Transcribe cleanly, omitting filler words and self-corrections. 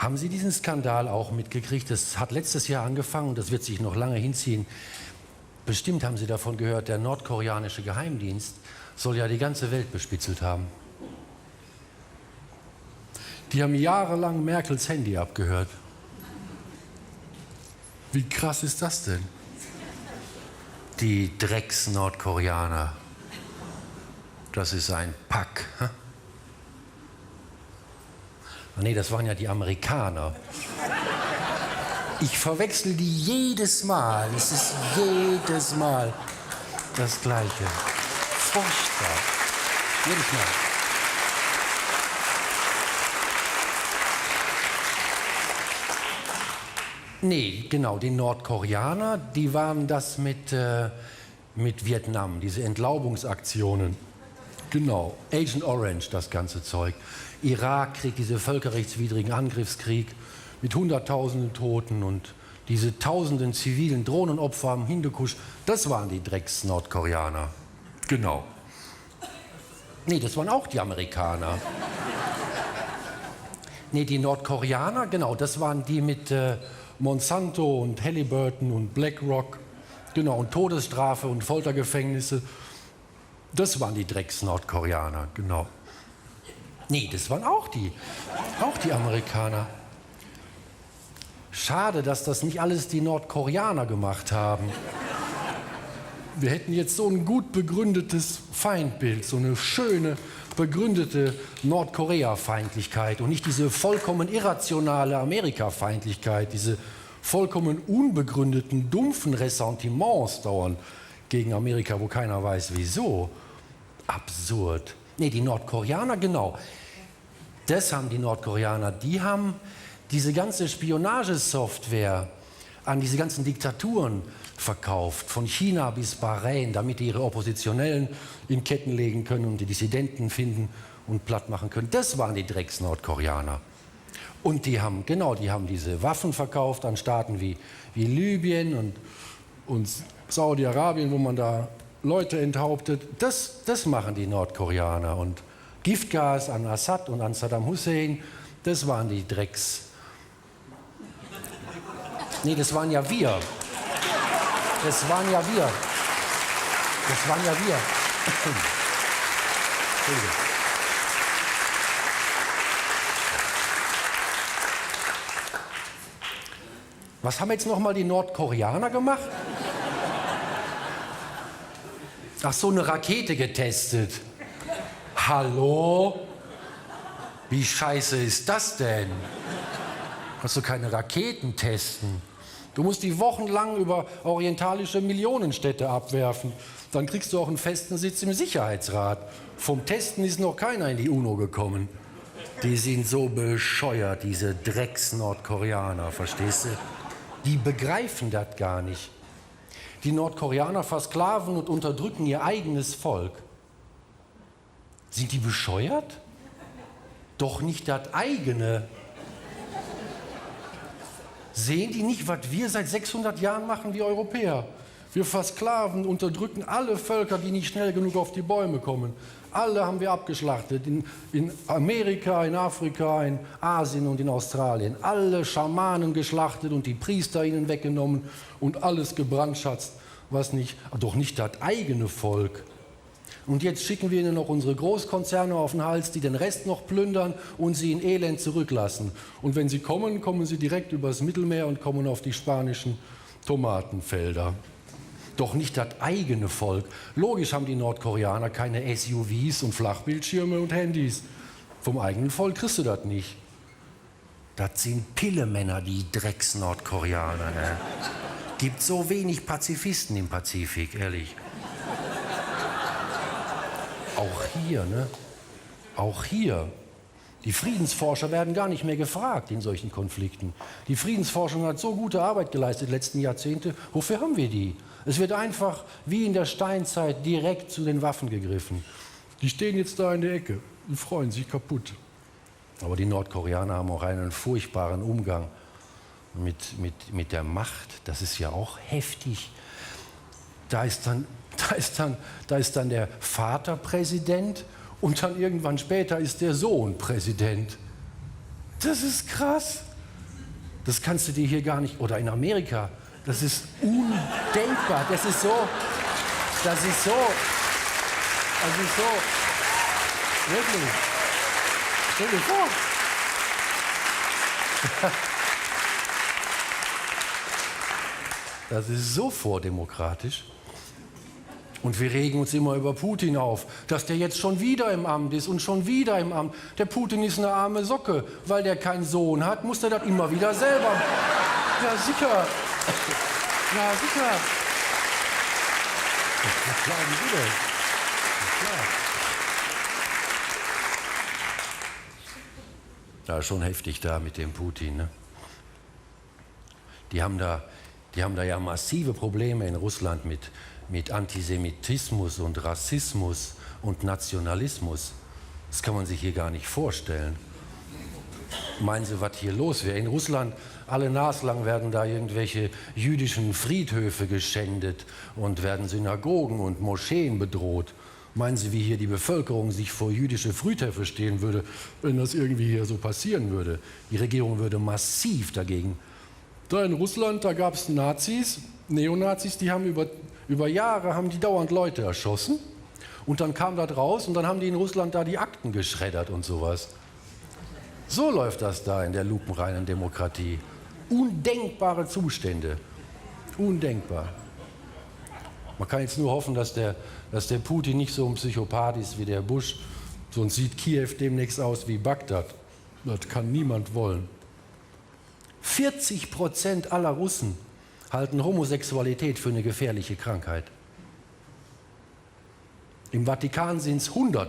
Haben Sie diesen Skandal auch mitgekriegt? Das hat letztes Jahr angefangen und das wird sich noch lange hinziehen. Bestimmt haben Sie davon gehört, der nordkoreanische Geheimdienst soll ja die ganze Welt bespitzelt haben. Die haben jahrelang Merkels Handy abgehört. Wie krass ist das denn? Die Drecks-Nordkoreaner. Das ist ein Pack. Hm? Nee, das waren ja die Amerikaner. Ich verwechsel die jedes Mal. Es ist jedes Mal das Gleiche. Furchtbar. Jedes Mal. Nee, genau, die Nordkoreaner, die waren das mit Vietnam, diese Entlaubungsaktionen. Genau, Agent Orange, das ganze Zeug. Irakkrieg, diese völkerrechtswidrigen Angriffskrieg mit Hunderttausenden Toten und diese tausenden zivilen Drohnenopfer am Hindukusch, das waren die Drecks-Nordkoreaner. Genau. Nee, das waren auch die Amerikaner. Nee, die Nordkoreaner, genau, das waren die mit Monsanto und Halliburton und BlackRock, genau, und Todesstrafe und Foltergefängnisse. Das waren die Drecks-Nordkoreaner, genau. Nee, das waren auch die Amerikaner. Schade, dass das nicht alles die Nordkoreaner gemacht haben. Wir hätten jetzt so ein gut begründetes Feindbild, so eine schöne, begründete Nordkorea-Feindlichkeit und nicht diese vollkommen irrationale Amerika-Feindlichkeit, diese vollkommen unbegründeten, dumpfen Ressentiments dauernd gegen Amerika, wo keiner weiß, wieso. Absurd. Nee, die Nordkoreaner, genau. Das haben die Nordkoreaner. Die haben diese ganze Spionagesoftware an diese ganzen Diktaturen verkauft, von China bis Bahrain, damit die ihre Oppositionellen in Ketten legen können und die Dissidenten finden und platt machen können. Das waren die Drecks-Nordkoreaner. Und die haben diese Waffen verkauft an Staaten wie Libyen und Saudi-Arabien, wo man da Leute enthauptet. Das machen die Nordkoreaner. Und Giftgas an Assad und an Saddam Hussein, das waren die Drecks. Nee, das waren ja wir. Das waren ja wir. Das waren ja wir. Entschuldigung. Was haben jetzt nochmal die Nordkoreaner gemacht? Ach so, eine Rakete getestet. Hallo? Wie scheiße ist das denn? Kannst du keine Raketen testen? Du musst die wochenlang über orientalische Millionenstädte abwerfen. Dann kriegst du auch einen festen Sitz im Sicherheitsrat. Vom Testen ist noch keiner in die UNO gekommen. Die sind so bescheuert, diese Drecks-Nordkoreaner, verstehst du? Die begreifen das gar nicht. Die Nordkoreaner versklaven und unterdrücken ihr eigenes Volk. Sind die bescheuert? Doch nicht das eigene. Sehen die nicht, was wir seit 600 Jahren machen, die Europäer? Wir versklaven, unterdrücken alle Völker, die nicht schnell genug auf die Bäume kommen. Alle haben wir abgeschlachtet, in Amerika, in Afrika, in Asien und in Australien. Alle Schamanen geschlachtet und die Priester ihnen weggenommen und alles gebrandschatzt, doch nicht das eigene Volk. Und jetzt schicken wir ihnen noch unsere Großkonzerne auf den Hals, die den Rest noch plündern und sie in Elend zurücklassen. Und wenn sie kommen, kommen sie direkt übers Mittelmeer und kommen auf die spanischen Tomatenfelder. Doch nicht das eigene Volk. Logisch haben die Nordkoreaner keine SUVs und Flachbildschirme und Handys. Vom eigenen Volk kriegst du das nicht. Das sind Pillemänner, die Drecks-Nordkoreaner. Ne? Gibt so wenig Pazifisten im Pazifik, ehrlich. Auch hier, ne? Auch hier. Die Friedensforscher werden gar nicht mehr gefragt in solchen Konflikten. Die Friedensforschung hat so gute Arbeit geleistet in den letzten Jahrzehnten. Wofür haben wir die? Es wird einfach wie in der Steinzeit direkt zu den Waffen gegriffen. Die stehen jetzt da in der Ecke. Die freuen sich kaputt. Aber die Nordkoreaner haben auch einen furchtbaren Umgang mit der Macht. Das ist ja auch heftig. Da ist dann der Vater Präsident und dann irgendwann später ist der Sohn Präsident. Das ist krass. Das kannst du dir hier gar nicht, oder in Amerika, das ist undenkbar, das ist so, wirklich, stell dir vor. Das ist so vordemokratisch. Und wir regen uns immer über Putin auf, dass der jetzt schon wieder im Amt ist und schon wieder im Amt. Der Putin ist eine arme Socke, weil der keinen Sohn hat, muss der das immer wieder selber. Ja, sicher. Ja, sicher. Was glauben Sie denn? Ja, klar. Ja, schon heftig da mit dem Putin, ne? Die haben da ja massive Probleme in Russland mit Antisemitismus und Rassismus und Nationalismus. Das kann man sich hier gar nicht vorstellen. Meinen Sie, was hier los wäre? In Russland, alle naslang werden da irgendwelche jüdischen Friedhöfe geschändet und werden Synagogen und Moscheen bedroht. Meinen Sie, wie hier die Bevölkerung sich vor jüdische Friedhöfe stehen würde, wenn das irgendwie hier so passieren würde? Die Regierung würde massiv dagegen. Da in Russland, da gab es Nazis, Neonazis, die haben über Jahre haben die dauernd Leute erschossen. Und dann kam das raus und dann haben die in Russland da die Akten geschreddert und sowas. So läuft das da in der lupenreinen Demokratie. Undenkbare Zustände. Undenkbar. Man kann jetzt nur hoffen, dass der Putin nicht so ein Psychopath ist wie der Bush. Sonst sieht Kiew demnächst aus wie Bagdad. Das kann niemand wollen. 40% aller Russen halten Homosexualität für eine gefährliche Krankheit. Im Vatikan sind es 100%.